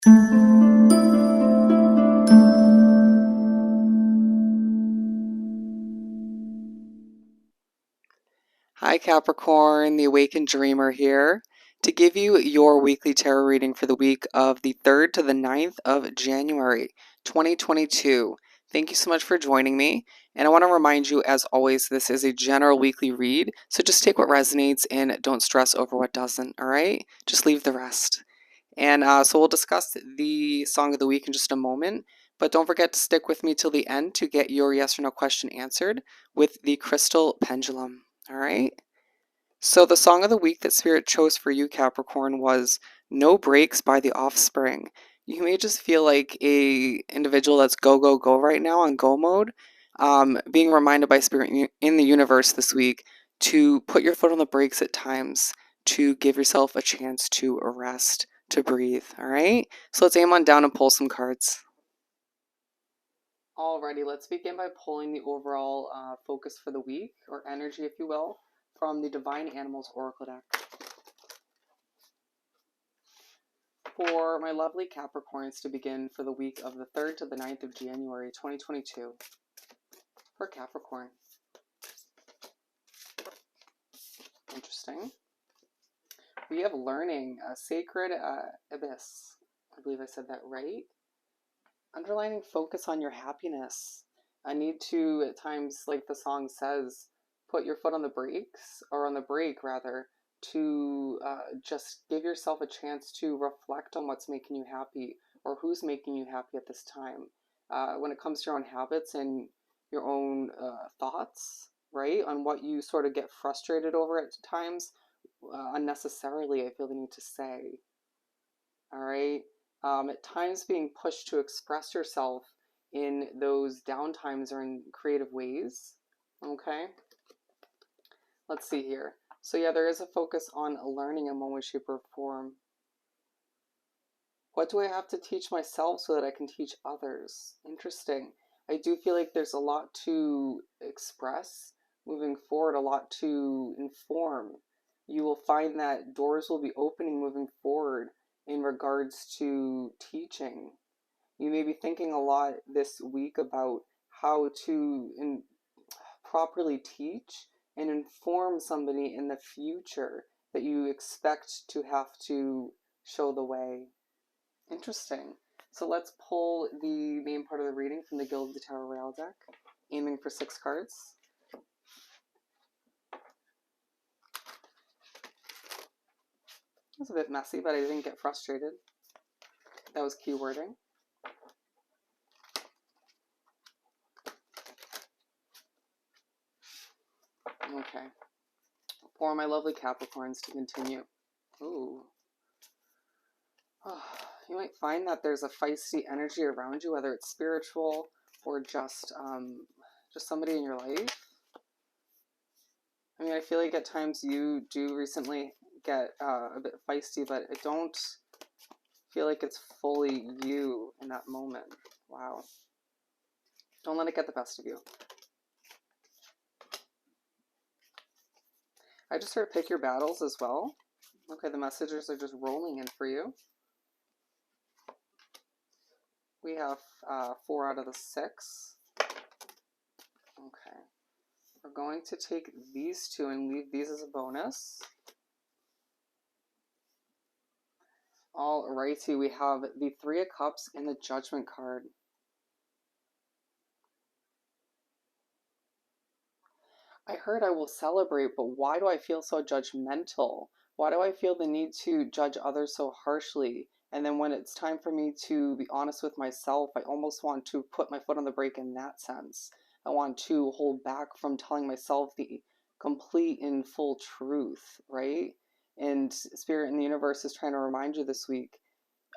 Hi Capricorn, the Awakened Dreamer here to give you your weekly tarot reading for the week of the 3rd to the 9th of January 2022. Thank you so much for joining me. And I want to remind you, as always, this is a general weekly read. So just take what resonates and don't stress over what doesn't, all right? Just leave the rest. And so we'll discuss the song of the week in just a moment. But don't forget to stick with me till the end to get your yes or no question answered with the crystal pendulum. All right. So the song of the week that Spirit chose for you, Capricorn, was No Breaks by the Offspring. You may just feel like a individual that's go, go, go right now on go mode, being reminded by Spirit in the universe this week to put your foot on the brakes at times, to give yourself a chance to rest, to breathe, all right? So let's aim on down and pull some cards. Alrighty, let's begin by pulling the overall focus for the week, or energy, if you will, from the Divine Animals Oracle deck. For my lovely Capricorns to begin for the week of the 3rd to the 9th of January 2022. For Capricorn. Interesting. We have learning, a sacred abyss. I believe I said that right. Underlining focus on your happiness. I need to, at times, like the song says, put your foot on the brakes, or on the brake rather, to just give yourself a chance to reflect on what's making you happy, or who's making you happy at this time. When it comes to your own habits and your own thoughts, right, on what you sort of get frustrated over at times, unnecessarily, I feel the need to say. All right. At times being pushed to express yourself in those downtimes or in creative ways. Okay. Let's see here. So yeah, there is a focus on learning in one way, shape, or form. What do I have to teach myself so that I can teach others? Interesting. I do feel like there's a lot to express moving forward, a lot to inform. You will find that doors will be opening moving forward in regards to teaching. You may be thinking a lot this week about how to properly teach and inform somebody in the future that you expect to have to show the way. Interesting. So let's pull the main part of the reading from the Guild of the Tarot Royale deck, aiming for 6 cards. It was a bit messy, but I didn't get frustrated. That was key wording. Okay. For my lovely Capricorns to continue. Ooh. Oh, you might find that there's a feisty energy around you, whether it's spiritual or just somebody in your life. I mean, I feel like at times you do recently get a bit feisty, but I don't feel like it's fully you in that moment. Wow. Don't let it get the best of you. I just heard pick your battles as well. Okay, the messages are just rolling in for you. We have 4 out of the 6. Okay. We're going to take these 2 and leave these as a bonus. Alrighty, we have the 3 of Cups and the Judgment card. I heard I will celebrate, but why do I feel so judgmental? Why do I feel the need to judge others so harshly? And then when it's time for me to be honest with myself, I almost want to put my foot on the brake in that sense. I want to hold back from telling myself the complete and full truth, right? And Spirit in the Universe is trying to remind you this week,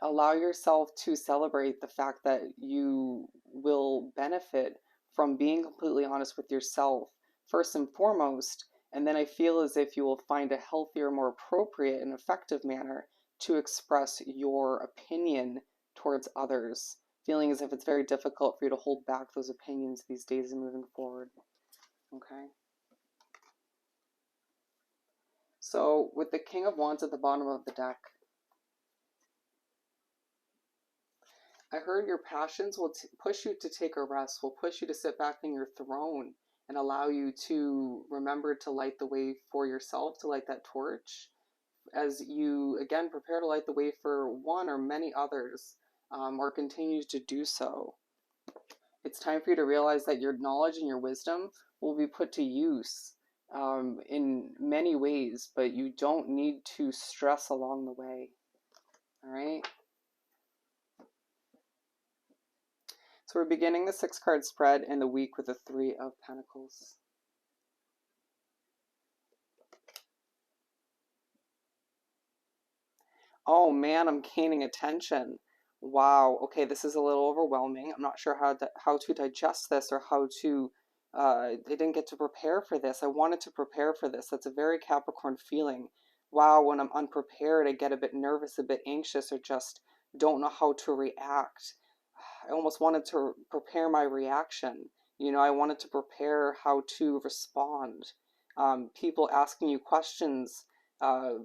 allow yourself to celebrate the fact that you will benefit from being completely honest with yourself first and foremost, and then I feel as if you will find a healthier, more appropriate and effective manner to express your opinion towards others, feeling as if it's very difficult for you to hold back those opinions these days and moving forward. Okay. So with the King of Wands at the bottom of the deck, I heard your passions will push you to take a rest, will push you to sit back in your throne and allow you to remember to light the way for yourself, to light that torch as you again prepare to light the way for one or many others, or continue to do so. It's time for you to realize that your knowledge and your wisdom will be put to use in many ways, but you don't need to stress along the way. All right. So we're beginning the 6-card spread in the week with the 3 of Pentacles. Oh man, I'm gaining attention. Wow. Okay, this is a little overwhelming. I'm not sure how to digest this or how to. I didn't get to prepare for this. I wanted to prepare for this. That's a very Capricorn feeling. Wow, when I'm unprepared, I get a bit nervous, a bit anxious, or just don't know how to react. I almost wanted to prepare my reaction. I wanted to prepare how to respond. People asking you questions. Uh,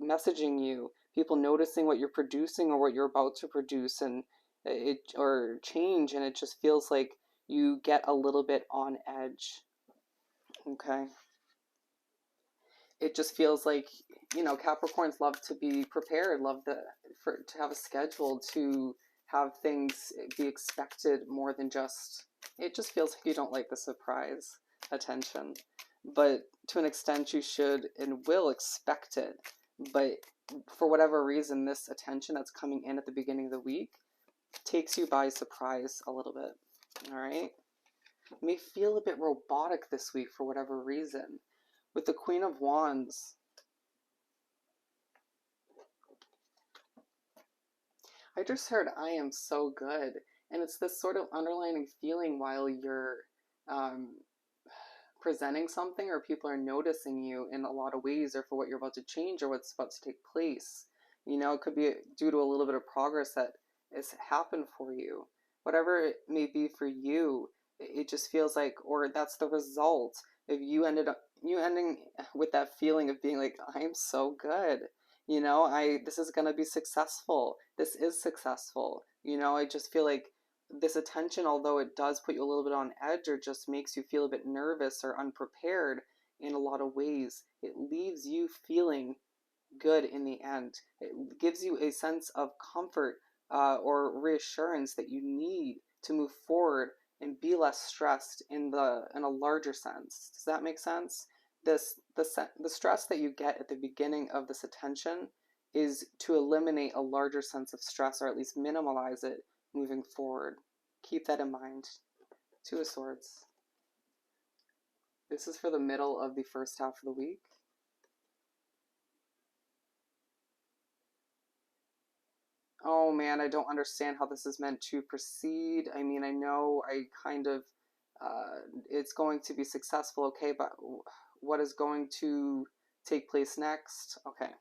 Messaging you, people noticing what you're producing or what you're about to produce and it or change, and it just feels like you get a little bit on edge. Okay. It just feels like, Capricorns love to be prepared, love to have a schedule, to have things be expected more than just, it just feels like you don't like the surprise attention. But to an extent, you should and will expect it. But for whatever reason, this attention that's coming in at the beginning of the week takes you by surprise a little bit. All right? You may feel a bit robotic this week for whatever reason. With the Queen of Wands, I just heard I am so good. And it's this sort of underlining feeling while you're um, presenting something, or people are noticing you in a lot of ways, or for what you're about to change or what's about to take place. It could be due to a little bit of progress that has happened for you. Whatever it may be for you, it just feels like, or that's the result of you ending with that feeling of being like, I'm so good. This is going to be successful. This is successful. I just feel like this attention, although it does put you a little bit on edge or just makes you feel a bit nervous or unprepared in a lot of ways, it leaves you feeling good in the end. It gives you a sense of comfort or reassurance that you need to move forward and be less stressed in a larger sense. Does that make sense? The stress that you get at the beginning of this attention is to eliminate a larger sense of stress, or at least minimize it moving forward. Keep that in mind. 2 of Swords. This is for the middle of the first half of the week. Oh man, I don't understand how this is meant to proceed. I mean, I know it's going to be successful, okay, but what is going to take place next? Okay.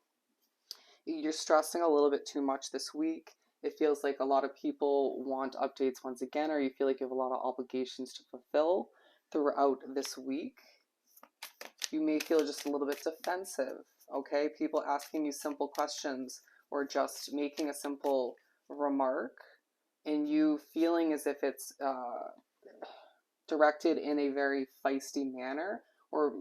You're stressing a little bit too much this week. It feels like a lot of people want updates once again, or you feel like you have a lot of obligations to fulfill throughout this week. You may feel just a little bit defensive, okay? People asking you simple questions or just making a simple remark, and you feeling as if it's directed in a very feisty manner, or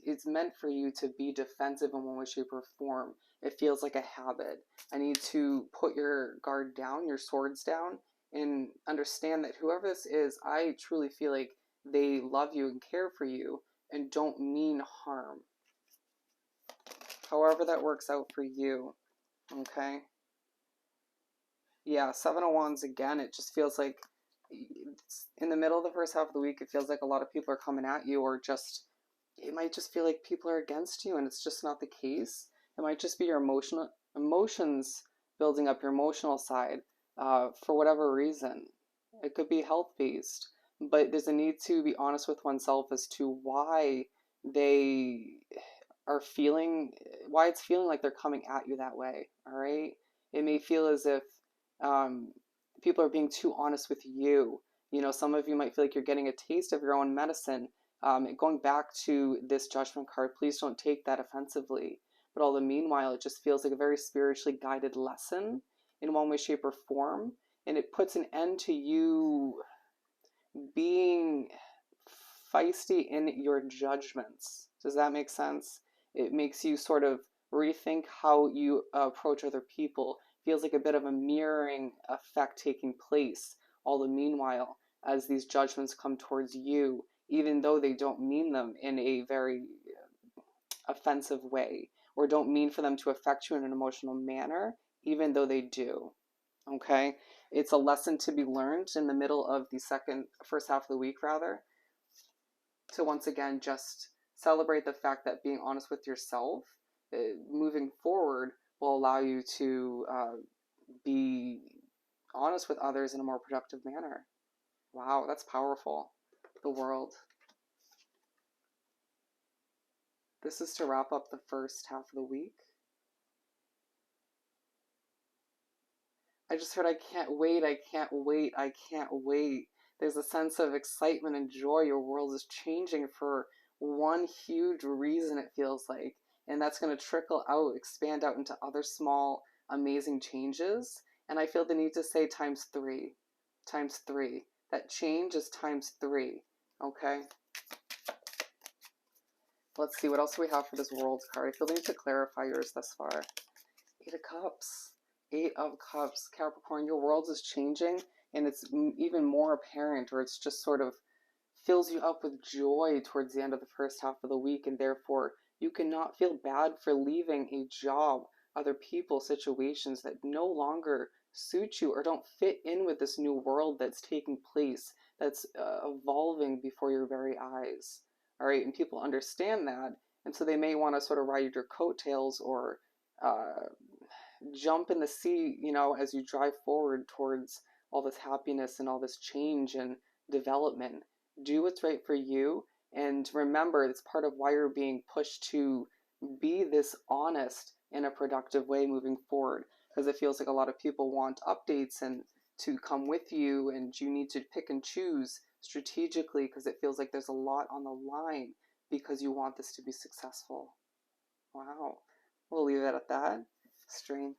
it's meant for you to be defensive in one way, shape, or form. It feels like a habit. I need to put your guard down, your swords down, and understand that whoever this is, I truly feel like they love you and care for you and don't mean harm. However that works out for you, okay? Yeah, 7 of Wands again, it just feels like in the middle of the first half of the week, it feels like a lot of people are coming at you, or just, it might just feel like people are against you, and it's just not the case. It might just be your emotions building up, your emotional side, for whatever reason. It could be health-based, but there's a need to be honest with oneself as to why they are feeling, why it's feeling like they're coming at you that way, all right? It may feel as if um, people are being too honest with you. Some of you might feel like you're getting a taste of your own medicine. Going back to this Judgment card, please don't take that offensively. But all the meanwhile, it just feels like a very spiritually guided lesson. in one way, shape, or form. And it puts an end to you being feisty in your judgments. Does that make sense? It makes you sort of rethink how you approach other people. Feels like a bit of a mirroring effect taking place all the meanwhile as these judgments come towards you, even though they don't mean them in a very offensive way, or don't mean for them to affect you in an emotional manner, even though they do. Okay, it's a lesson to be learned in the middle of the first half of the week, rather. So once again, just celebrate the fact that being honest with yourself, moving forward, will allow you to be honest with others in a more productive manner. Wow, that's powerful. The world. This is to wrap up the first half of the week. I just heard, I can't wait, I can't wait, I can't wait. There's a sense of excitement and joy. Your world is changing for one huge reason, it feels like. And that's going to trickle out, expand out into other small, amazing changes. And I feel the need to say times three. Times three. That change is times three. Okay? Let's see, what else do we have for this world card? I feel the need to clarify yours thus far. Eight of Cups. Eight of Cups. Capricorn, your world is changing, and it's even more apparent, or it's just sort of fills you up with joy towards the end of the first half of the week, and therefore you cannot feel bad for leaving a job, other people, situations that no longer suit you or don't fit in with this new world that's taking place, that's evolving before your very eyes. All right, and people understand that, and so they may want to sort of ride your coattails or jump in the sea, as you drive forward towards all this happiness and all this change and development. Do what's right for you, and remember, it's part of why you're being pushed to be this honest in a productive way moving forward, because it feels like a lot of people want updates and to come with you, and you need to pick and choose strategically because it feels like there's a lot on the line because you want this to be successful. Wow. We'll leave it at that. Strength.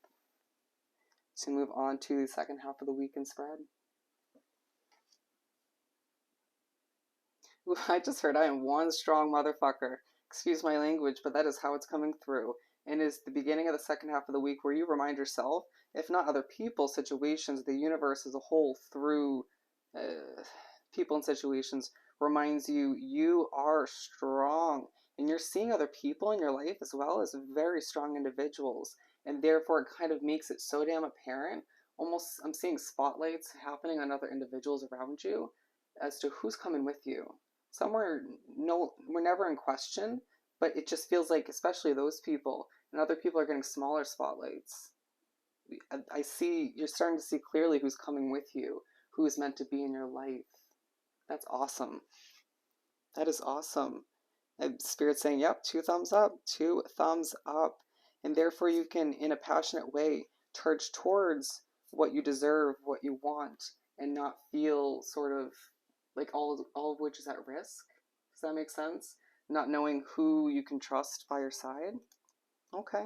To move on to the second half of the weekend spread. Ooh, I just heard I am one strong motherfucker. Excuse my language, but that is how it's coming through. And is the beginning of the second half of the week where you remind yourself, if not other people, situations, the universe as a whole through people and situations, reminds you you are strong. And you're seeing other people in your life as well as very strong individuals. And therefore, it kind of makes it so damn apparent. Almost, I'm seeing spotlights happening on other individuals around you as to who's coming with you. Somewhere, no, we're never in question, but it just feels like, especially those people, and other people are getting smaller spotlights. I see, you're starting to see clearly who's coming with you, who is meant to be in your life. That's awesome. That is awesome. Spirit saying, yep, 2 thumbs up, 2 thumbs up. And therefore you can, in a passionate way, charge towards what you deserve, what you want, and not feel sort of like all of which is at risk. Does that make sense? Not knowing who you can trust by your side. Okay.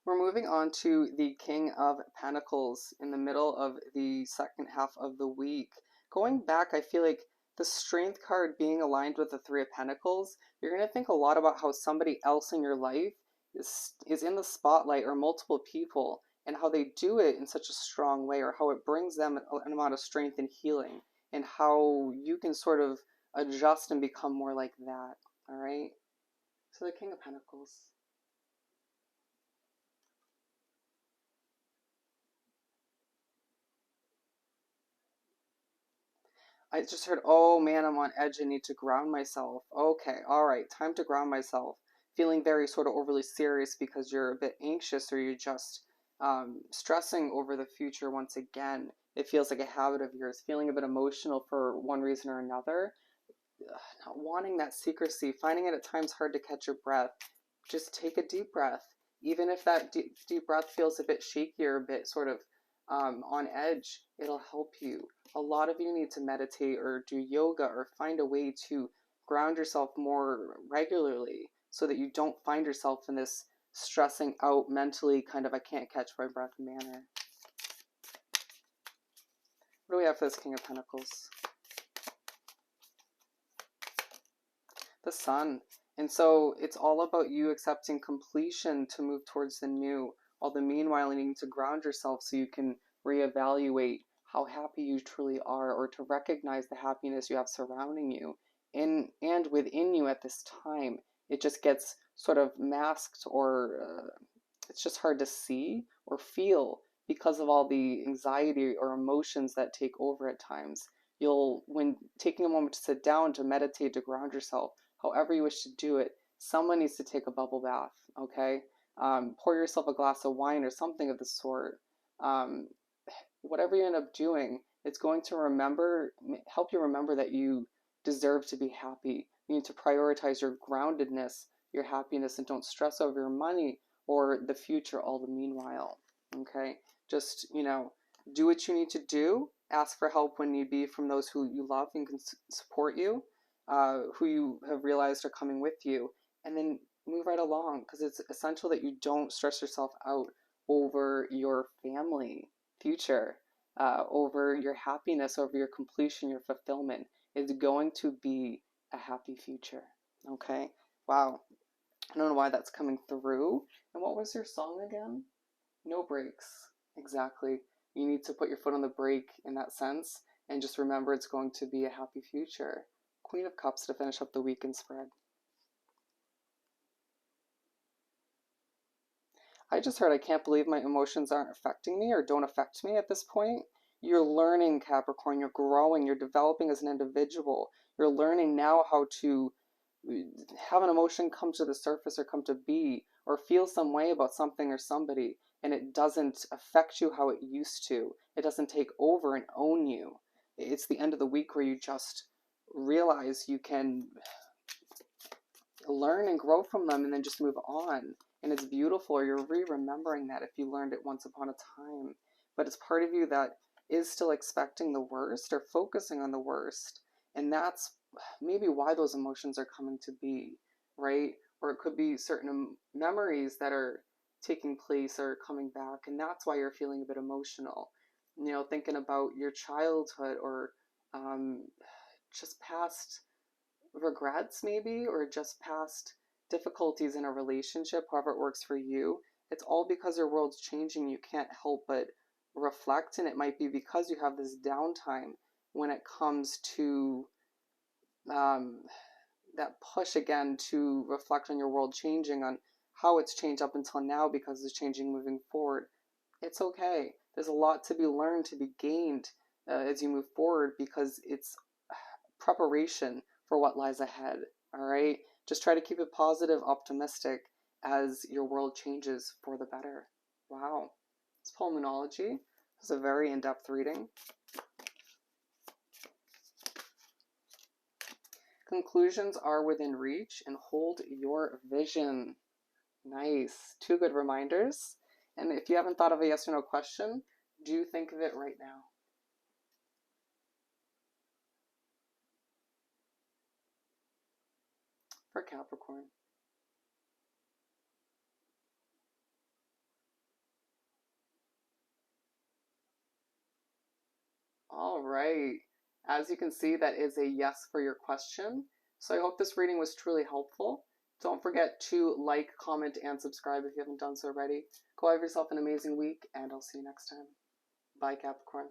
We're moving on to the King of Pentacles in the middle of the second half of the week. Going back, I feel like the Strength card being aligned with the Three of Pentacles, you're going to think a lot about how somebody else in your life is in the spotlight, or multiple people, and how they do it in such a strong way, or how it brings them an amount of strength and healing, and how you can sort of adjust and become more like that. All right? So the King of Pentacles. I just heard, oh man, I'm on edge. I need to ground myself. Okay, all right, time to ground myself. Feeling very sort of overly serious because you're a bit anxious, or you're just stressing over the future once again. It feels like a habit of yours. Feeling a bit emotional for one reason or another. Not wanting that secrecy. Finding it at times hard to catch your breath. Just take a deep breath. Even if that deep breath feels a bit shaky or a bit sort of on edge, it'll help you. A lot of you need to meditate or do yoga or find a way to ground yourself more regularly so that you don't find yourself in this stressing out mentally kind of I can't catch my breath manner. we have for this King of Pentacles? The Sun. And so it's all about you accepting completion to move towards the new, while the meanwhile you need to ground yourself so you can reevaluate how happy you truly are, or to recognize the happiness you have surrounding you and within you at this time. It just gets sort of masked, or it's just hard to see or feel because of all the anxiety or emotions that take over at times. When taking a moment to sit down, to meditate, to ground yourself, however you wish to do it, someone needs to take a bubble bath, okay? Pour yourself a glass of wine or something of the sort. Um, Whatever you end up doing, it's going to help you remember that you deserve to be happy. You need to prioritize your groundedness, your happiness, and don't stress over your money or the future all the meanwhile. Okay? Just, do what you need to do. Ask for help when need be from those who you love and can support you, who you have realized are coming with you, and then move right along, because it's essential that you don't stress yourself out over your family future, over your happiness, over your completion, your fulfillment. Is going to be a happy future. Okay? Wow. I don't know why that's coming through. And what was your song again? No brakes. Exactly. You need to put your foot on the brake in that sense, and just remember it's going to be a happy future. Queen of Cups to finish up the weekend spread. I just heard I can't believe my emotions aren't affecting me or don't affect me at this point. You're learning, Capricorn. You're growing. You're developing as an individual. You're learning now how to have an emotion come to the surface or come to be, or feel some way about something or somebody, and it doesn't affect you how it used to. It doesn't take over and own you. It's the end of the week where you just realize you can learn and grow from them and then just move on. And it's beautiful, or you're remembering that if you learned it once upon a time. But it's part of you that is still expecting the worst or focusing on the worst. And that's maybe why those emotions are coming to be, right? Or it could be certain memories that are taking place or coming back. And that's why you're feeling a bit emotional. Thinking about your childhood, or just past regrets maybe, or just past difficulties in a relationship, however it works for you. It's all because your world's changing. You can't help but reflect, and it might be because you have this downtime when it comes to that push again to reflect on your world changing, on how it's changed up until now, because it's changing moving forward. It's okay. There's a lot to be learned, to be gained as you move forward, because it's preparation for what lies ahead. All right? Just try to keep it positive, optimistic as your world changes for the better. Wow. It's Pulmonology. It's a very in-depth reading. Conclusions are within reach, and hold your vision. Nice. 2 good reminders. And if you haven't thought of a yes or no question, do think of it right now. For Capricorn. All right. As you can see, that is a yes for your question. So I hope this reading was truly helpful. Don't forget to like, comment, and subscribe if you haven't done so already. Go have yourself an amazing week, and I'll see you next time. Bye, Capricorn.